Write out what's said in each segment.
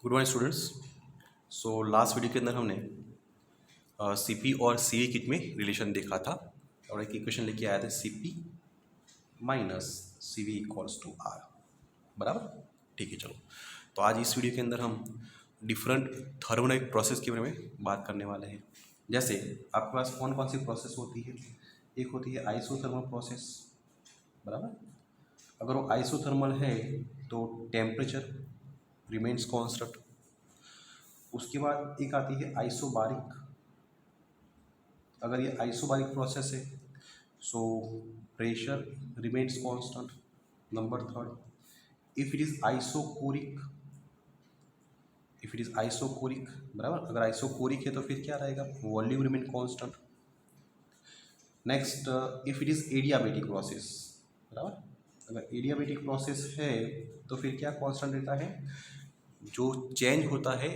Good morning students. So last video के अंदर हमने सीपी और सीए किट में रिलेशन देखा था और एक इक्वेशन लेके आया था CP minus CV equals to R. बराबर, ठीक है। चलो, तो आज इस वीडियो के अंदर हम डिफरेंट थर्मोडाइनमिक प्रोसेस के बारे में बात करने वाले हैं। जैसे आपके पास कौन कौन सी प्रोसेस होती है। एक होती है आइसोथर्मल प्रोसेस, बराबर। अगर वो आइसोथर्मल है तो टेम्परेचर रिमेन्स कांस्टेंट। उसके बाद एक आती है आइसोबारिक। अगर ये आइसोबारिक प्रोसेस है so pressure remains constant. Number third, if it is isochoric, if it is isochoric, बराबर। अगर आइसोकोरिक है तो फिर क्या रहेगा, volume remain constant. Next, if it is adiabatic process, बराबर। अगर एडियाबेटिक प्रोसेस है तो फिर क्या कांस्टेंट रहता है, जो चेंज होता है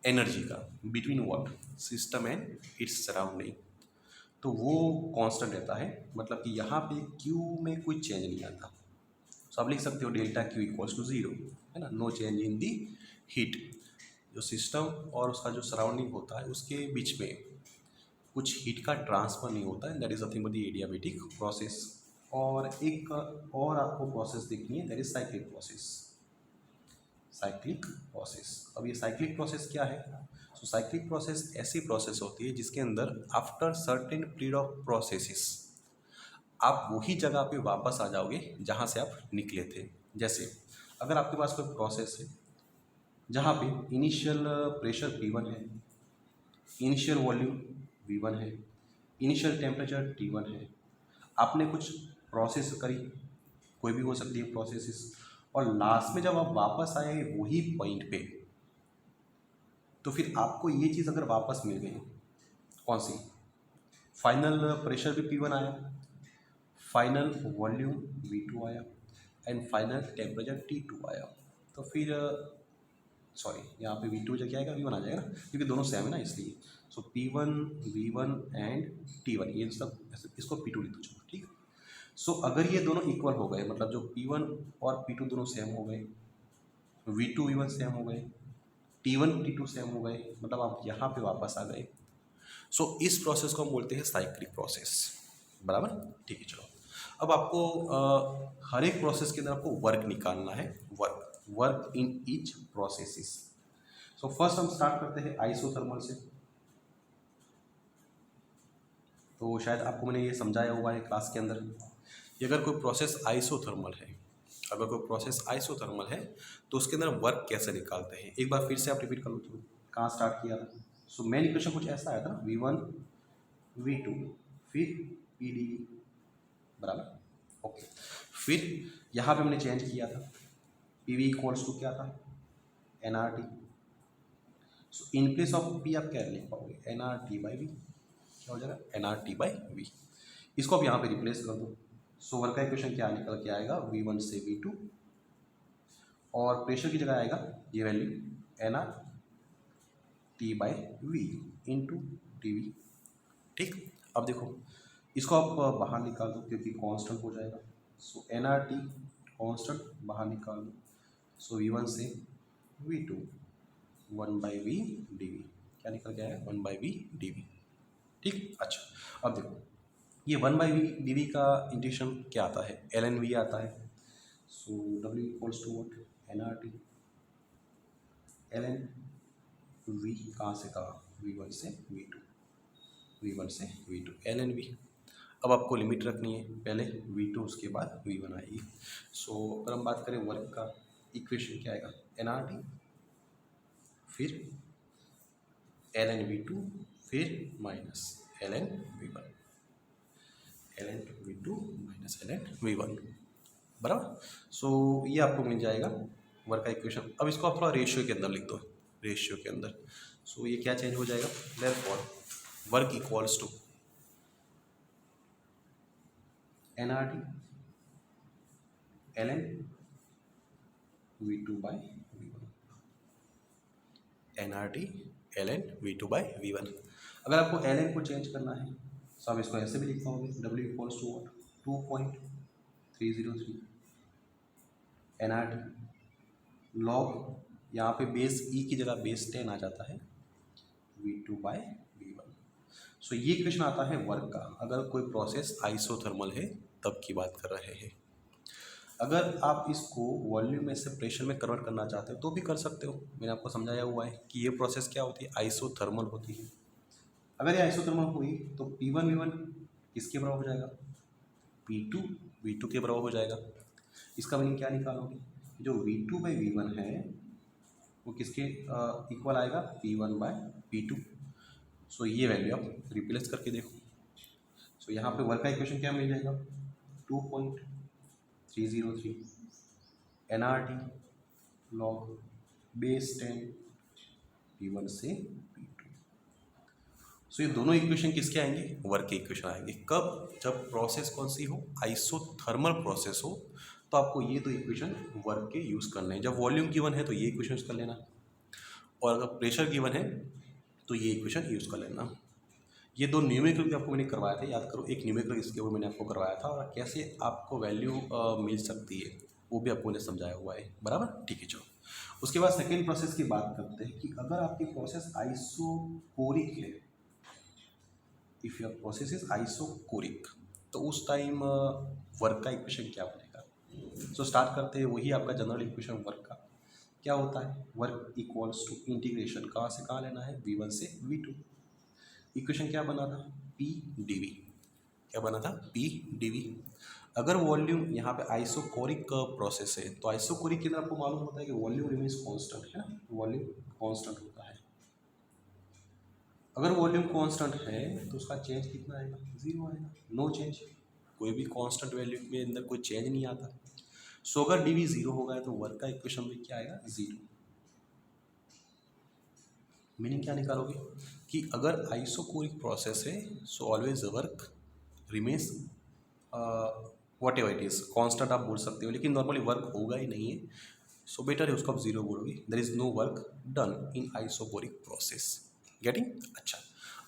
एनर्जी का between what system and its surrounding, तो वो कांस्टेंट रहता है। मतलब कि यहाँ पे क्यू में कोई चेंज नहीं आता। तो आप लिख सकते हो delta Q equals to zero, है ना। No change in the heat. जो सिस्टम और उसका जो सराउंडिंग होता है उसके बीच में कुछ हीट का ट्रांसफर नहीं होता है, that is nothing but the adiabatic process. और एक और आपको प्रोसेस देखनी है, that is cyclic process. Cyclic process, अब ये साइक्लिक प्रोसेस क्या है। सो साइक्लिक प्रोसेस ऐसी प्रोसेस होती है जिसके अंदर after certain period of processes आप वही जगह पे वापस आ जाओगे जहाँ से आप निकले थे। जैसे अगर आपके पास कोई प्रोसेस है जहाँ पे इनिशियल प्रेशर P1 है, इनिशियल वॉल्यूम V1 है, इनिशियल टेम्परेचर T1 है, आपने कुछ प्रोसेस करी, कोई भी हो सकती है प्रोसेसेस, और लास्ट में जब आप वापस आए वही पॉइंट पे, तो फिर आपको ये चीज़ अगर वापस मिल गई, कौन सी, फाइनल प्रेशर भी P1 आया, फाइनल वॉल्यूम V2 आया एंड फाइनल टेम्परेचर T2 आया, तो फिर सॉरी यहाँ पे V2 जगह आएगा V1 आ जाएगा ना, क्योंकि दोनों सेम है ना इसलिए। सो P1 V1 एंड T1, ये सब इसको P2 लिख दो, चलो ठीक है। सो अगर ये दोनों इक्वल हो गए, मतलब जो P1 और P2 दोनों सेम हो गए, V2 V1 सेम हो गए, T1 T2 सेम हो गए, मतलब आप यहाँ पे वापस आ गए। सो इस प्रोसेस को हम बोलते हैं साइक्लिक प्रोसेस, बराबर, ठीक है। चलो, अब आपको हर एक प्रोसेस के अंदर आपको वर्क निकालना है, work in each processes. So first हम स्टार्ट करते हैं आइसोथर्मल से। तो शायद आपको मैंने ये समझाया हुआ है क्लास के अंदर कि अगर कोई प्रोसेस आइसोथर्मल है, अगर कोई प्रोसेस आइसोथर्मल है तो उसके अंदर वर्क कैसे निकालते हैं। एक बार फिर से आप रिपीट कर लो, तो कहाँ स्टार्ट किया था। सो मेन इक्वेशन कुछ ऐसा आया था ना, V1 V2 फिर PdV, बराबर, ओके। फिर यहाँ पे हमने चेंज किया था, PV इक्वल्स टू क्या था, NRT। So in place of P आप क्या लिख पाओगे, NRT/V, क्या हो जाएगा, NRT/V। इसको आप यहाँ पे रिप्लेस कर दो। सो वर्क का इक्वेशन क्या निकल के आएगा, V1 से V2, और प्रेशर की जगह आएगा ये वैल्यू NRT/V इंटू TV, ठीक। अब देखो इसको आप बाहर निकाल दो क्योंकि कांस्टेंट हो जाएगा। सो NRT कांस्टेंट बाहर निकाल दो। सो V1 से V2 1/V dV, क्या निकल गया है, 1/V dV, ठीक। अच्छा, अब देखो ये 1/V dV का इंटीग्रेशन क्या आता है, ln V आता है। So W equals to what, NRT ln V, कहाँ से कहाँ, V1 से V2, V1 से V2 ln V। अब आपको लिमिट रखनी है, पहले V2 उसके बाद V1 आएगी। सो अगर हम बात करें वर्क का, इक्वेशन क्या आएगा, NRT फिर ln V2 फिर minus ln V1, ln V2 minus ln V1, बराबर। सो ये आपको मिल जाएगा वर्क का इक्वेशन। अब इसको आप थोड़ा रेशियो के अंदर लिख दो, रेशियो के अंदर। सो ये क्या चेंज हो जाएगा, therefore work equals to NRT ln V2/V1, NRT ln V2/V1। अगर आपको ln को चेंज करना है तो आप इसको ऐसे भी लिख पाओगे, W equals to what, 2.303 NRT log यहाँ पे बेस ई की जगह बेस 10 आ जाता है V2/V1। सो ये इक्वेशन आता है वर्क का, अगर कोई प्रोसेस आइसोथर्मल है तब की बात कर रहे हैं। अगर आप इसको वॉल्यूम में से प्रेशर में कन्वर्ट करना चाहते हो तो भी कर सकते हो, मैंने आपको समझाया हुआ है कि ये प्रोसेस क्या होती है, आइसोथर्मल होती है। अगर ये आइसोथर्मल हुई तो P1V1 किसके बराबर हो जाएगा, P2V2 के बराबर हो जाएगा। इसका मीनिंग क्या निकालोगे, जो V2/V1 है वो किसके इक्वल आएगा, P1/P2। सो ये वैल्यू आप रिप्लेस करके देखो। सो यहाँ पे वर्क का इक्वेशन क्या मिल जाएगा, 2.303 NRT log बेस 10 P1 से P2। सो ये दोनों इक्वेशन किसके आएंगे, वर्क के इक्वेशन आएंगे। कब, जब प्रोसेस कौन सी हो, आइसोथर्मल प्रोसेस हो, तो आपको ये दो इक्वेशन वर्क के यूज़ करने हैं। जब वॉल्यूम गिवन है तो ये इक्वेशन यूज़ कर लेना, और अगर प्रेशर गिवन है तो ये इक्वेशन यूज़ कर लेना। ये दो न्यूमेरिकल भी आपको मैंने करवाया था, याद करो, एक न्यूमेरिकल इसके ऊपर मैंने आपको करवाया था, और कैसे आपको वैल्यू मिल सकती है वो भी आपको मैंने समझाया हुआ है, बराबर, ठीक है। चलो उसके बाद सेकेंड प्रोसेस की बात करते हैं कि अगर आपकी प्रोसेस आइसोकोरिक है, if your process is isochoric, तो उस टाइम वर्क का इक्वेशन क्या बनेगा। सो स्टार्ट करते हैं, वही आपका जनरल इक्वेशन वर्क का क्या होता है, वर्क इक्वल्स टू इंटीग्रेशन कहाँ से कहाँ लेना है, V1 से V2। इक्वेशन क्या बना था, P/dV, क्या बना था, P/dV। अगर वॉल्यूम यहाँ पे आइसोकोरिक प्रोसेस है तो आइसोकोरिक के अंदर आपको मालूम होता है कि वॉल्यूम रिमेन्स कांस्टेंट है ना, वॉल्यूम कांस्टेंट होता है। अगर वॉल्यूम कांस्टेंट है तो उसका चेंज कितना आएगा, जीरो आएगा, नो चेंज। कोई भी कांस्टेंट वैल्यू में अंदर कोई चेंज नहीं आता। सो अगर dV जीरो होगा तो वर्क का इक्वेशन में क्या आएगा, जीरो। मीनिंग क्या निकालोगे कि अगर आइसोकोरिक प्रोसेस है so always work remains what ever it is constant आप बोल सकते हो, लेकिन नॉर्मली वर्क होगा ही नहीं है। सो बेटर है उसको आप जीरो बोलोगे, there is no work done in isochoric process. Getting, अच्छा।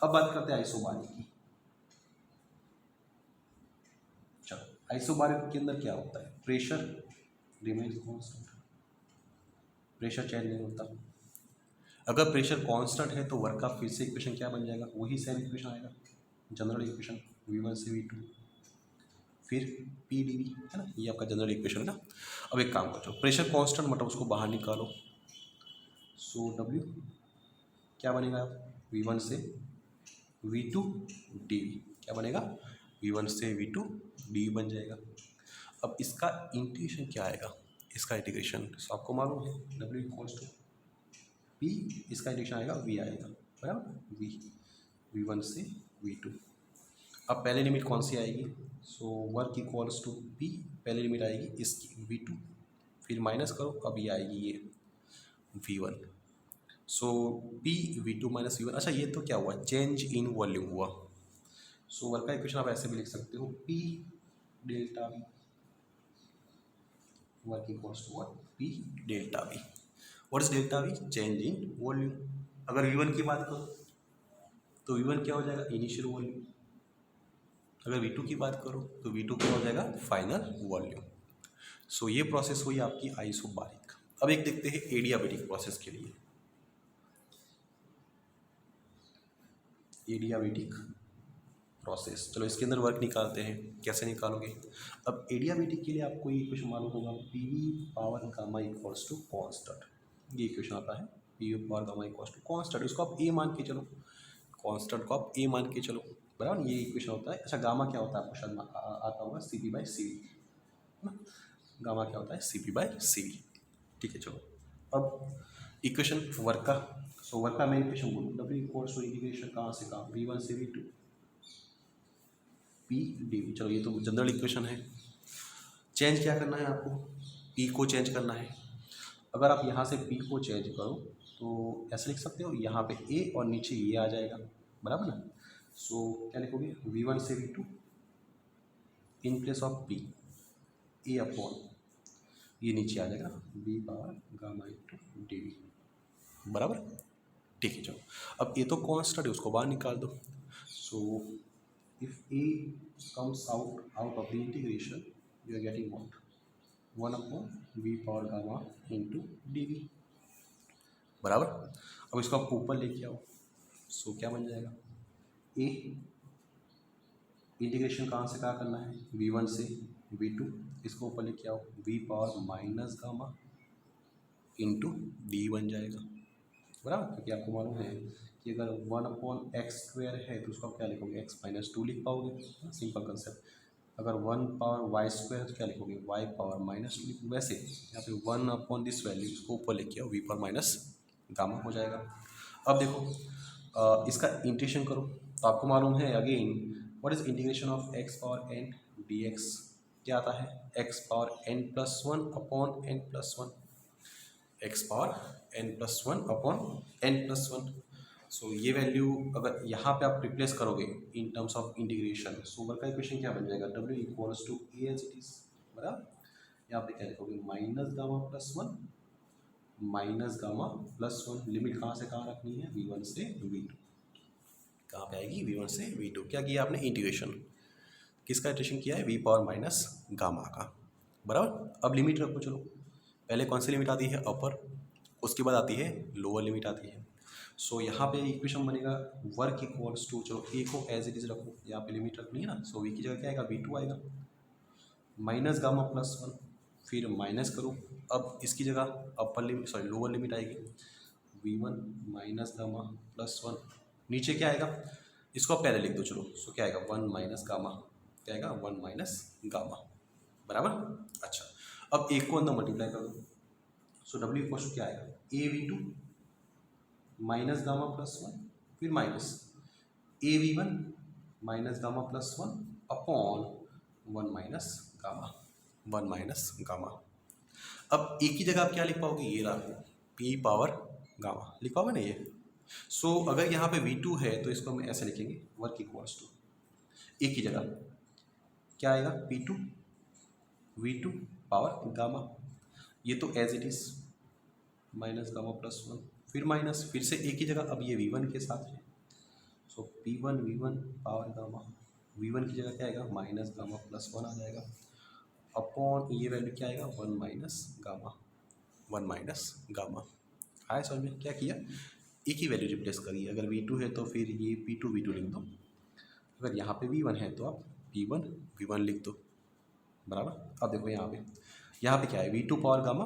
अब बात करते हैं आइसोबारिक की। चलो आइसोबारिक के अंदर क्या होता है, pressure remains constant, pressure change नहीं होता। अगर प्रेशर कांस्टेंट है तो वर्क का फिर से इक्वेशन क्या बन जाएगा, वही सेम इक्वेशन आएगा, जनरल इक्वेशन V1 से V2 फिर P/dV, है ना, ये आपका जनरल इक्वेशन है ना। अब एक काम करो, प्रेशर कांस्टेंट मतलब उसको बाहर निकालो। सो W क्या बनेगा, V1 से V2 dV, क्या बनेगा, V1 से V2 dV बन जाएगा। अब इसका इंटीग्रेशन क्या आएगा, इसका इंटीग्रेशन आपको मालूम है, W इक्वल्स टू P, इसका इंटीग्रेशन आएगा V आएगा, बराबर, V1 से V2। अब पहले लिमिट कौन सी आएगी, so work equals to P, पहले लिमिट आएगी इसकी V2, फिर माइनस करो, अब ये आएगी ये V1। सो P/V2 माइनस V1। अच्छा ये तो क्या हुआ, चेंज इन वॉल्यूम हुआ। सो वर्क का इक्वेशन आप ऐसे भी लिख सकते हो, P∆V, work equals to what, P∆V। What is ∆V, change in volume. अगर V1 की बात करो तो V1 क्या हो जाएगा, इनिशियल वॉल्यूम। अगर V2 की बात करो तो V2 क्या हो जाएगा, फाइनल वॉल्यूम। सो ये प्रोसेस हुई आपकी आइसोबारिक। अब एक देखते हैं एडियाबेटिक प्रोसेस के लिए। एडियाबेटिक प्रोसेस, चलो इसके अंदर वर्क निकालते हैं, कैसे निकालोगे। अब एडियाबेटिक के लिए आपको ये इक्वेशन मालूम होगा, PV/गामा इक्वल्स टू कांस्टेंट। ये इक्वेशन आता है, PV/गामा इक्वल्स टू कांस्टेंट, इसको आप ए मान के चलो, कांस्टेंट को आप ए मान के चलो, बराबर, ये इक्वेशन होता है। अच्छा गामा क्या होता है आपको शायद आता होगा, CP/CV, है ना, गामा क्या होता है, CP/CV, ठीक है। चलो अब इक्वेशन वर्क का, सो वर्क का मैं इक्वेशन बोलूँ, W इक्वल्स टू इंटीग्रेशन कहाँ से कहाँ, V1 से V2 P/dV। चलो ये तो जनरल इक्वेशन है। चेंज क्या करना है आपको, P को चेंज करना है। अगर आप यहाँ से P को चेंज करो तो ऐसे लिख सकते हो, यहाँ पे A और नीचे ये आ जाएगा, बराबर ना। सो क्या लिखोगे, V1 से V2 in place of P, A upon ये नीचे आ जाएगा V/गामा/dV, बराबर, ठीक है। चलो अब ये तो कांस्टेंट है, उसको बाहर निकाल दो। So if A comes out of the integration, you are getting what, 1 upon V/gamma into dV, बराबर। अब इसको आप ऊपर लेके आओ, सो क्या बन जाएगा, ए इंटीग्रेशन कहाँ से कहाँ करना है, v1 से v2, इसको ऊपर लेके आओ, v power minus gamma into D बन जाएगा, बराबर। क्योंकि आपको मालूम है कि अगर 1/x² है तो उसको आप क्या लिखोगे, x-2 लिख पाओगे, सिंपल कंसेप्ट। अगर 1 पावर y² तो क्या लिखोगे, y पावर -2। वैसे यहाँ पे 1/दिस वैल्यू, इसको ऊपर लेके आओ, v पावर माइनस गामा हो जाएगा। अब देखो इसका इंटीग्रेशन करो तो आपको मालूम है again, what is integration of x power n dx, क्या आता है, x power n+1/n+1, x power n+1/n+1। So ये वैल्यू अगर यहाँ पे आप रिप्लेस करोगे इन टर्म्स ऑफ इंटीग्रेशन, सो वर्क का इक्वेशन क्या बन जाएगा, w equals to A as it is, बराबर। यहाँ पे क्या लिखोगे, -गामा+1 -गामा+1, लिमिट कहाँ से कहाँ रखनी है, v1 से v2, कहाँ पे आएगी, v1 से v2। क्या किया आपने, इंटीग्रेशन, किसका इंटीग्रेशन किया है, v पावर माइनस गामा का, बराबर। अब लिमिट रखो, चलो पहले कौन सी लिमिट आती है, अपर, उसके बाद आती है लोअर लिमिट आती है। सो यहाँ पे इक्वेशन बनेगा वर्क इक्वल्स टू, चलो ए को एज इट इज रखो, यहाँ पे लिमिट रखनी है ना, सो वी की जगह क्या आएगा, v2 आएगा, -गामा+1, फिर माइनस करो, अब इसकी जगह upper limit, sorry lower limit आएगी, v1 -गामा+1, नीचे क्या आएगा, इसको आप पहले लिख दो, चलो सो क्या आएगा, 1 माइनस गामा, क्या आएगा, 1 माइनस गामा, बराबर। अच्छा, अब एक को अंदर मल्टीप्लाई कर दो, सो w इक्वल क्या आएगा, a v2 -गामा+1, फिर माइनस a v1 -गामा+1 upon 1 minus gamma, 1 minus gamma. अब एक की जगह आप क्या लिख पाओगे, ये रखो p पावर गामा लिख पाओगे ना ये। सो अगर यहाँ पे v2 है तो इसको हम ऐसे लिखेंगे, वर्क इक्वल्स टू, एक की जगह क्या आएगा, p2 v2 पावर गामा, ये तो एज इट इज -गामा+1, फिर माइनस, फिर से एक ही जगह, अब ये v1 के साथ है, सो p1 v1 power gamma, v1 की जगह क्या आएगा, -गामा+1 आ जाएगा, अपॉन ये वैल्यू क्या आएगा, 1 माइनस गामा, 1 माइनस गामा। आया समझ में, क्या किया, एक ही वैल्यू रिप्लेस करिए, अगर v2 है तो फिर ये p2 v2 लिख दो, अगर यहाँ पे v1 है तो आप p1 v1 लिख दो, बराबर। अब देखो यहाँ पे क्या है, v2 पावर गामा,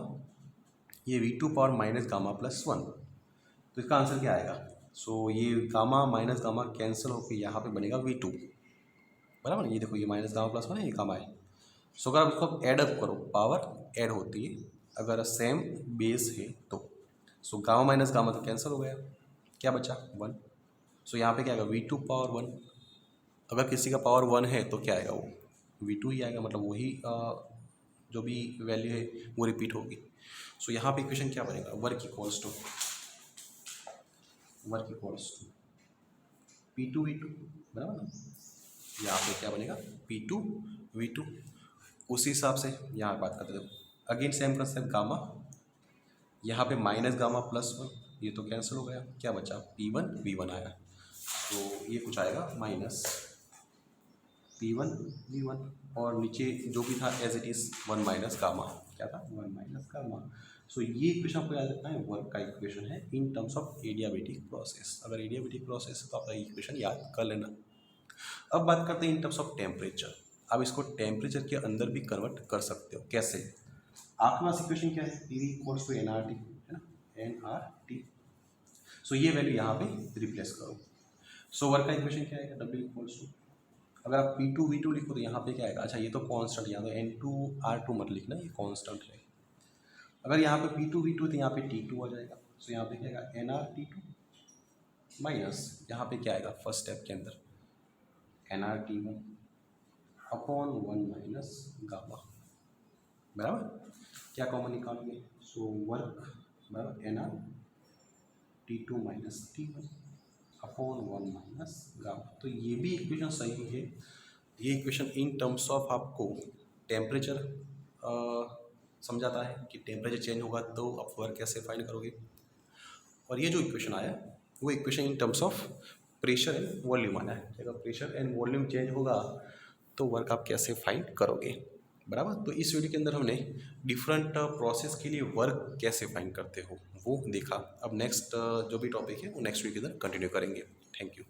ये v2 पावर -गामा+1, तो इसका आंसर क्या आएगा, सो ये गामा माइनस गामा कैंसिल होकर यहाँ पे बनेगा v2, बराबर। ये देखो ये -गामा+1 है, ये गामा है, सो अगर आप इसको ऐड अप करो, पावर ऐड होती है अगर सेम बेस है तो, सो गामा माइनस गामा तो कैंसिल हो गया, क्या बचा 1, सो यहाँ पे क्या आएगा, v2 पावर 1, अगर किसी का पावर 1 है तो क्या आएगा, वो v2 ही आएगा, मतलब वही जो भी वैल्यू है वो रिपीट होगी। सो यहाँ पे इक्वेशन क्या बनेगा, work equals to p2 v2, बराबर ना। यहाँ पे क्या बनेगा, p2 v2, उसी हिसाब से यहाँ बात करते थे, अगेन सेम कंसेप्ट, गामा यहाँ पे -गामा+1, ये तो कैंसिल हो गया, क्या बचा, p1 v1 आया, तो ये कुछ आएगा -p1 v1, और नीचे जो भी था as it is 1 minus gamma, क्या था, 1 माइनस गामा। सो ये इक्वेशन आपको याद रखना है, वर्क का इक्वेशन है इन टर्म्स ऑफ एडियाबेटिक प्रोसेस, अगर एडियाबेटिक प्रोसेस है तो आप इक्वेशन याद कर लेना। अब बात करते हैं इन टर्म्स ऑफ टेम्परेचर, आप इसको टेम्परेचर के अंदर भी कन्वर्ट कर सकते हो, कैसे, आपके पास इक्वेशन क्या है, PV इक्वल्स टू nRT, है ना, nRT, सो ये वैल्यू यहाँ पे रिप्लेस करो, सो वर्क का इक्वेशन क्या आएगा, W इक्वल्स टू, अगर आप p2 v2 लिखो तो यहाँ पे क्या आएगा, अच्छा ये तो कांस्टेंट, यहाँ तो n2r2 मत लिखना, ये कांस्टेंट है, अगर यहाँ पे p2 v2 तो यहाँ पे t2 आ जाएगा, सो यहाँ पे क्या आएगा nRT2 माइनस, यहाँ पे क्या आएगा फर्स्ट स्टेप के अंदर nRT1 अपॉन 1 माइनस गामा, बराबर। क्या कॉमन निकालोगे, सो वर्क बराबर nRT2 minus T1 upon 1 minus gamma, तो ये भी इक्वेशन सही है। ये इक्वेशन इन टर्म्स ऑफ आपको टेम्परेचर समझाता है कि टेम्परेचर चेंज होगा तो आप वर्क कैसे फाइंड करोगे, और ये जो इक्वेशन आया वो equation in terms of pressure and volume आना है, अगर प्रेशर एंड वॉल्यूम चेंज होगा तो वर्क आप कैसे फाइंड करोगे, बराबर। तो इस वीडियो के अंदर हमने डिफरेंट प्रोसेस के लिए वर्क कैसे फाइंड करते हो वो देखा। अब नेक्स्ट जो भी टॉपिक है वो नेक्स्ट वीक इधर कंटिन्यू करेंगे। Thank you.